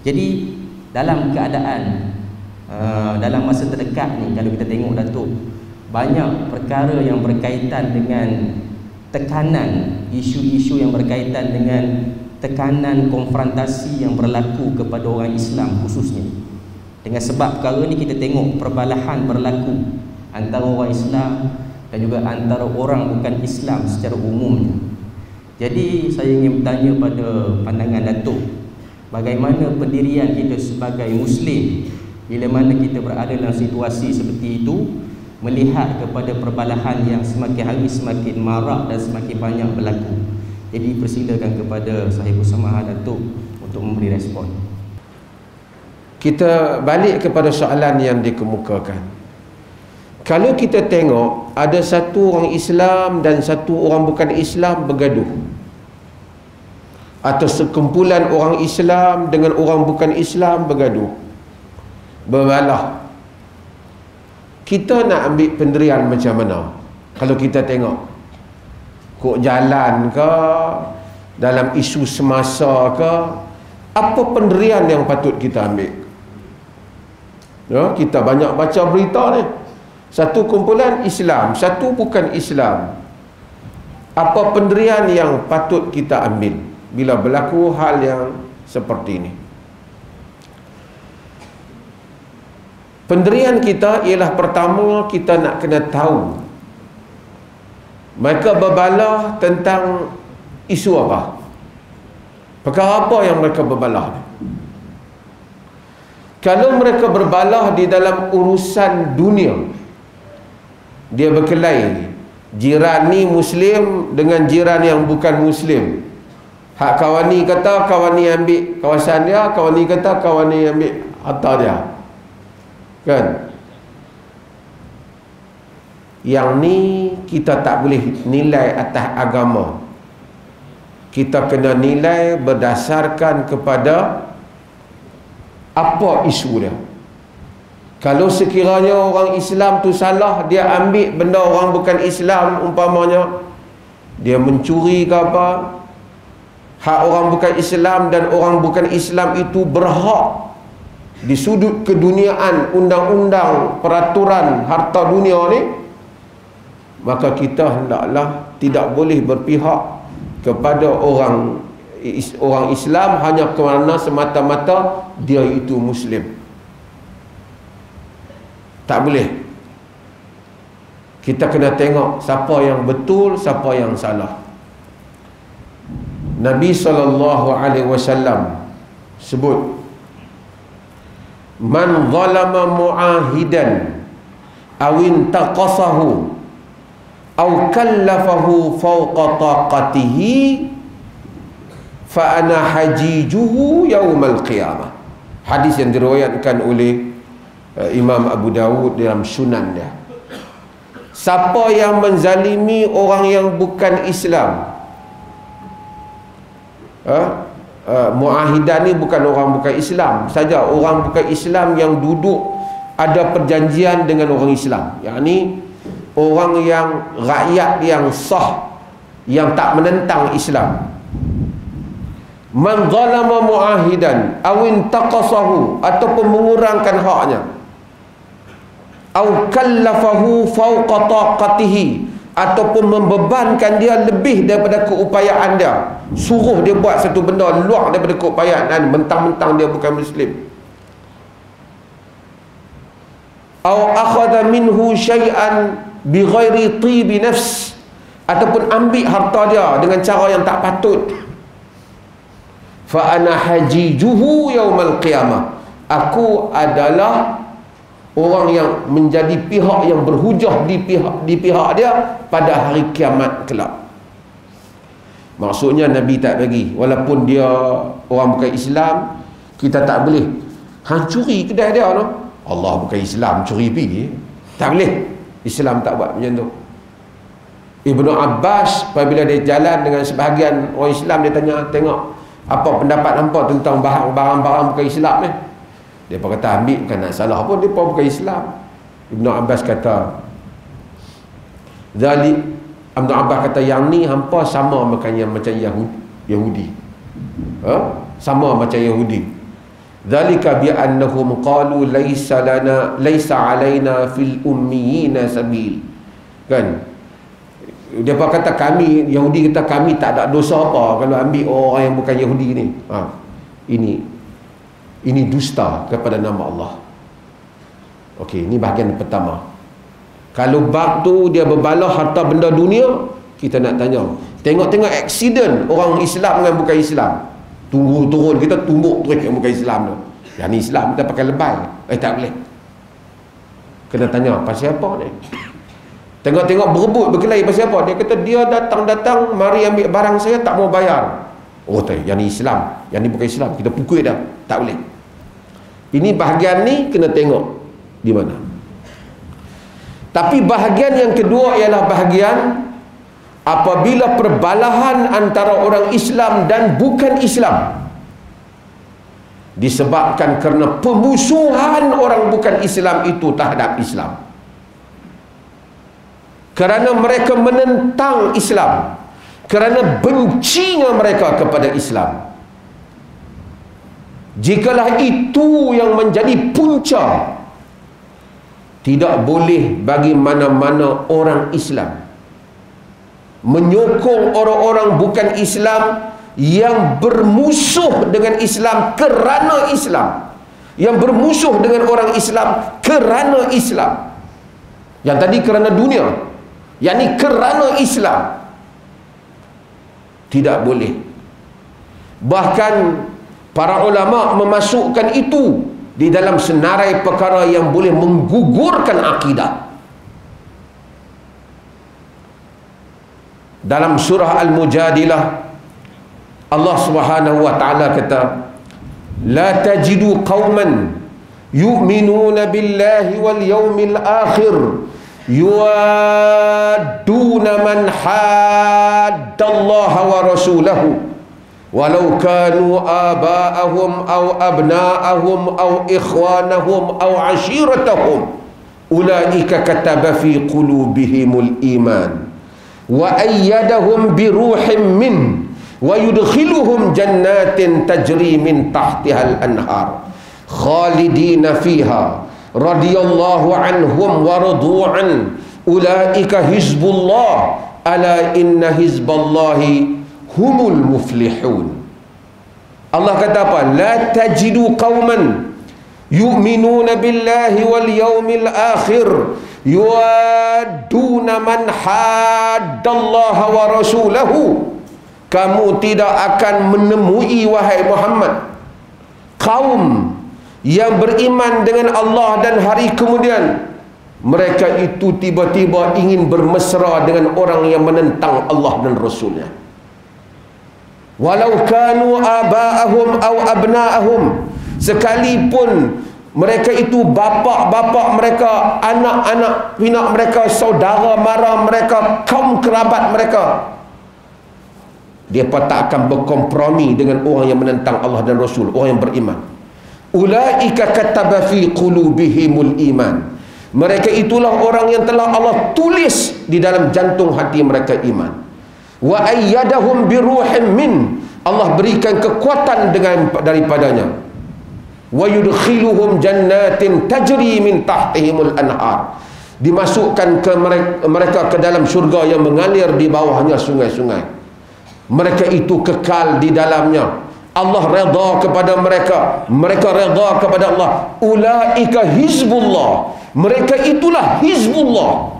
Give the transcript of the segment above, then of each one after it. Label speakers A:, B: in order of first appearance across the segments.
A: Jadi dalam keadaan dalam masa terdekat ni, kalau kita tengok Datuk, banyak perkara yang berkaitan dengan tekanan, isu-isu yang berkaitan dengan tekanan konfrontasi yang berlaku kepada orang Islam khususnya. Dengan sebab perkara ni kita tengok perbalahan berlaku antara orang Islam dan juga antara orang bukan Islam secara umumnya. Jadi saya ingin bertanya pada pandangan Datuk, bagaimana pendirian kita sebagai Muslim bila mana kita berada dalam situasi seperti itu, melihat kepada perbalahan yang semakin hari semakin marak dan semakin banyak berlaku. Jadi persilakan kepada Sahibul Samahah Datuk untuk memberi respon.
B: Kita balik kepada soalan yang dikemukakan. Kalau kita tengok ada satu orang Islam dan satu orang bukan Islam bergaduh, atau sekumpulan orang Islam dengan orang bukan Islam bergaduh, berbalah, kita nak ambil pendirian macam mana? Kalau kita tengok kok jalan ke, dalam isu semasa ke, apa pendirian yang patut kita ambil? Ya, kita banyak baca berita ni, satu kumpulan Islam, satu bukan Islam. Apa pendirian yang patut kita ambil bila berlaku hal yang seperti ini? Pendirian kita ialah, pertama, kita nak kena tahu mereka berbalah tentang isu apa, perkara apa yang mereka berbalah. Kalau mereka berbalah di dalam urusan dunia, dia berkelahi, jiran ni Muslim dengan jiran yang bukan Muslim, hak kawan ni kata kawan ni ambil kawasan dia, kawan ni kata kawan ni ambil harta dia, kan? Yang ni kita tak boleh nilai atas agama. Kita kena nilai berdasarkan kepada apa isu dia. Kalau sekiranya orang Islam tu salah, dia ambil benda orang bukan Islam, umpamanya dia mencuri ke apa, hak orang bukan Islam, dan orang bukan Islam itu berhak di sudut keduniaan undang-undang peraturan harta dunia ni, maka kita hendaklah tidak boleh berpihak kepada orang Islam hanya kerana semata-mata dia itu Muslim. Tak boleh. Kita kena tengok siapa yang betul, siapa yang salah. Nabi SAW sebut, man zalama mu'ahidan awin taqasahu aw kallafahu fawqa taqatihi fa ana hajijuhu yaumal qiyamah. Hadis yang diriwayatkan oleh Imam Abu Dawud dalam Sunan dia. Siapa yang menzalimi orang yang bukan Islam, muahidan ni bukan orang bukan Islam saja, orang bukan Islam yang duduk ada perjanjian dengan orang Islam, yakni orang yang rakyat yang sah, yang tak menentang Islam. Man zalama muahidan awin taqasahu, ataupun mengurangkan haknya, au kallafahu fawqa taqatihi, ataupun membebankan dia lebih daripada keupayaan dia, suruh dia buat satu benda luar daripada keupayaan, mentang-mentang dia bukan Muslim. Au akhadha minhu syai'an bighairi tibi nafs, ataupun ambil harta dia dengan cara yang tak patut. Fa ana hajijuhu yaumal qiyamah, aku adalah orang yang menjadi pihak yang berhujah di pihak dia pada hari kiamat kelak. Maksudnya Nabi tak bagi, walaupun dia orang bukan Islam, kita tak boleh hancuri kedai dia no? Allah bukan Islam, curi pergi, tak boleh. Islam tak buat macam tu. Ibnu Abbas apabila dia jalan dengan sebahagian orang Islam, dia tanya, tengok apa pendapat hampa tentang barang-barang bukan Islam ni. Dia pun kata, ambil bukan nak salah pun, dia pun bukan Islam. Ibnu Abbas kata, Ibnu Abbas kata, yang ni hampa sama macam Yahudi. Sama macam Yahudi. Dzalika bi annahum qalu laisa alaina fil ummiyina sabil. Kan? Dia kata kami Yahudi kata kami tak ada dosa apa kalau ambil orang yang bukan Yahudi ni. Ini dusta kepada nama Allah. Okey, ini bahagian pertama. Kalau bab tu dia berbalah harta benda dunia, kita nak tanya. Tengok-tengok aksiden orang Islam dengan bukan Islam. Tunggu turun kita tumbuk terus yang bukan Islam tu. Yang ni Islam kita pakai lebay. Tak boleh. Kena tanya pasal apa ni? Tengok-tengok berebut berkelahi pasal apa? Dia kata dia datang mari ambil barang saya tak mau bayar. Oh tak, yang ni Islam, yang ni bukan Islam, kita pukul dah. Tak boleh. Ini bahagian ni kena tengok di mana. Tapi bahagian yang kedua ialah bahagian apabila perbalahan antara orang Islam dan bukan Islam disebabkan kerana pemusuhan orang bukan Islam itu terhadap Islam, kerana mereka menentang Islam, kerana bencinya mereka kepada Islam. Jikalau itu yang menjadi punca, tidak boleh bagi mana-mana orang Islam menyokong orang-orang bukan Islam yang bermusuh dengan Islam kerana Islam, yang bermusuh dengan orang Islam kerana Islam. Yang tadi kerana dunia, yang ni kerana Islam. Tidak boleh. Bahkan para ulama memasukkan itu di dalam senarai perkara yang boleh menggugurkan akidah. Dalam surah Al-Mujadilah Allah Subhanahu wa taala kata, la tajidu qauman yu'minuna billahi wal yawmil akhir yuwadduna man haddallaha wa rasulahu walau kanu aba'ahum aw abna'ahum aw ikhwanahum aw ashiratahum ulaika kataba fi qulubihimul iman wa ayyadahum bi ruhim min wa yudkhiluhum jannatin tajri min tahtihal anhar khalidina fiha radiyallahu anhum wa radu'an ulaika hizbullah ala inna hizballahi humul muflihun. Allah kata apa? La tajidu qauman yu'minuna billahi wal yawmil akhir yuwadduna man haddallaha wa rasulahu. Kamu tidak akan menemui wahai Muhammad kaum yang beriman dengan Allah dan hari kemudian mereka itu tiba-tiba ingin bermesra dengan orang yang menentang Allah dan Rasulnya. Walau kanu aba'ahum aw abna'ahum, sekalipun mereka itu bapa-bapa mereka, anak-anak pinak mereka, saudara mara mereka, kaum kerabat mereka, dia tak akan berkompromi dengan orang yang menentang Allah dan Rasul, orang yang beriman. Ulaika kataba fi qulubihimul iman, mereka itulah orang yang telah Allah tulis di dalam jantung hati mereka iman. Wa ayyadahum biruhim min, Allah berikan kekuatan daripadanya. Wa yudkhiluhum jannatin tajri min tahtihimul anhar, dimasukkan ke mereka ke dalam syurga yang mengalir di bawahnya sungai-sungai. Mereka itu kekal di dalamnya. Allah redha kepada mereka, mereka redha kepada Allah. Ulaika hizbullah, mereka itulah hizbullah.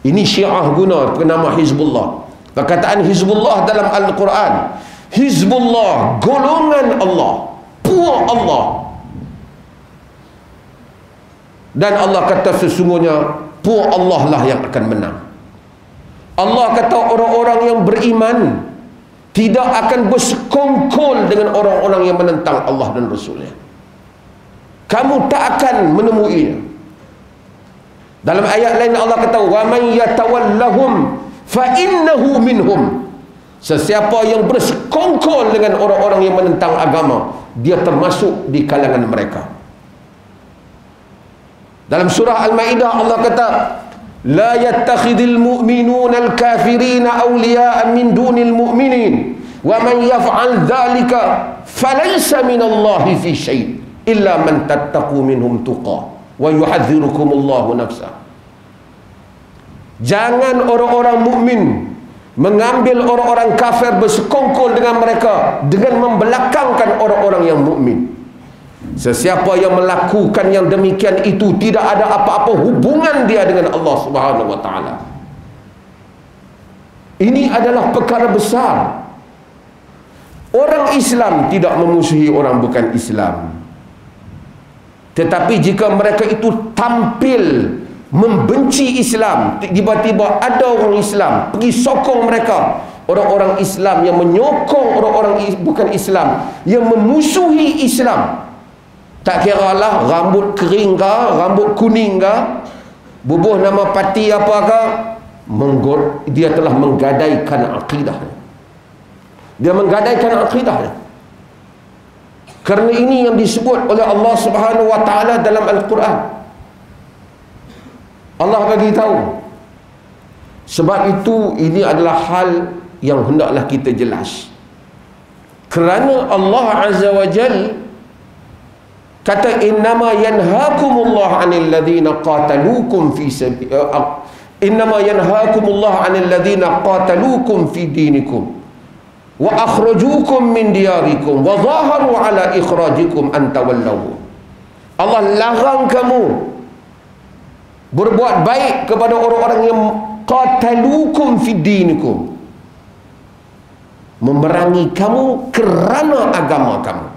B: Ini Syiah guna nama hizbullah. Perkataan hizbullah dalam Al-Quran, hizbullah, golongan Allah, puak Allah. Dan Allah kata sesungguhnya puak Allah lah yang akan menang. Allah kata orang-orang yang beriman tidak akan bersekongkol dengan orang-orang yang menentang Allah dan Rasulnya. Kamu tak akan menemuinya. Dalam ayat lain Allah kata, wa man yatawallahum fa innahu minhum, sesiapa yang bersekongkol dengan orang-orang yang menentang agama, dia termasuk di kalangan mereka. Dalam surah Al-Maidah Allah kata, la yattakhidul mu'minuna al-kafirina awliya'a min dunil mu'minin wa man yaf'al dhalika falaysa minallahi fi syai'. illa man tattaqu minhum tuqa wa yuhadzirukumullahu nafsa. Jangan orang-orang mukmin mengambil orang-orang kafir bersekongkol dengan mereka dengan membelakangkan orang-orang yang mukmin. Sesiapa yang melakukan yang demikian itu tidak ada apa-apa hubungan dia dengan Allah Subhanahu wa taala. Ini adalah perkara besar. Orang Islam tidak memusuhi orang bukan Islam. Tetapi jika mereka itu tampil membenci Islam, tiba-tiba ada orang Islam pergi sokong mereka, orang-orang Islam yang menyokong orang-orang bukan Islam, yang memusuhi Islam, tak kira lah rambut kering ke, rambut kuning ke, bubuh nama parti apa ke, dia telah menggadaikan akidahnya. Dia menggadaikan akidahnya. Kerana ini yang disebut oleh Allah Subhanahu wa taala dalam Al-Quran. Allah bagi tahu. Sebab itu ini adalah hal yang hendaklah kita jelas. Kerana Allah Azza wa Jalla kata innama yanhaakumullah 'anil ladzina qataluukum fi innama yanhaakumullah 'anil ladzina qataluukum fi dinikum wa akhrajukum min diyarikum wa zaharu 'ala ikhrajikum an tawallahu. Allah larang kamu berbuat baik kepada orang-orang yang qataluukum fi dinikum, memerangi kamu kerana agama kamu.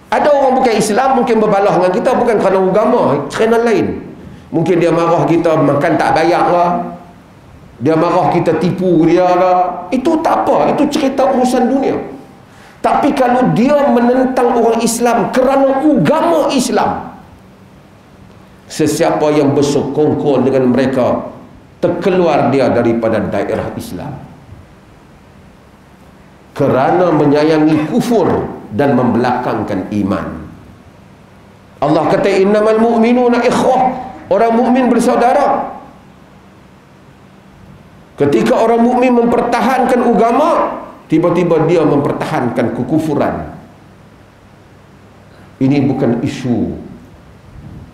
B: Ada orang bukan Islam mungkin berbalah dengan kita bukan kerana agama, kerana lain. Mungkin dia marah kita makan tak bayar lah, dia marah kita tipu dia lah. Itu tak apa, itu cerita urusan dunia. Tapi kalau dia menentang orang Islam kerana agama Islam, sesiapa yang bersekongkol dengan mereka, terkeluar dia daripada daerah Islam kerana menyayangi kufur dan membelakangkan iman. Allah kata innamal mu'minuna ikhwah, orang mukmin bersaudara. Ketika orang mukmin mempertahankan agama, tiba-tiba dia mempertahankan kekufuran. Ini bukan isu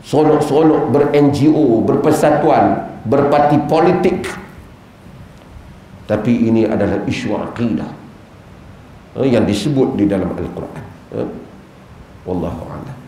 B: seronok-seronok ber-NGO, berpersatuan, berparti politik, tapi ini adalah isu akidah yang disebut di dalam Al-Quran. Wallahu a'lam.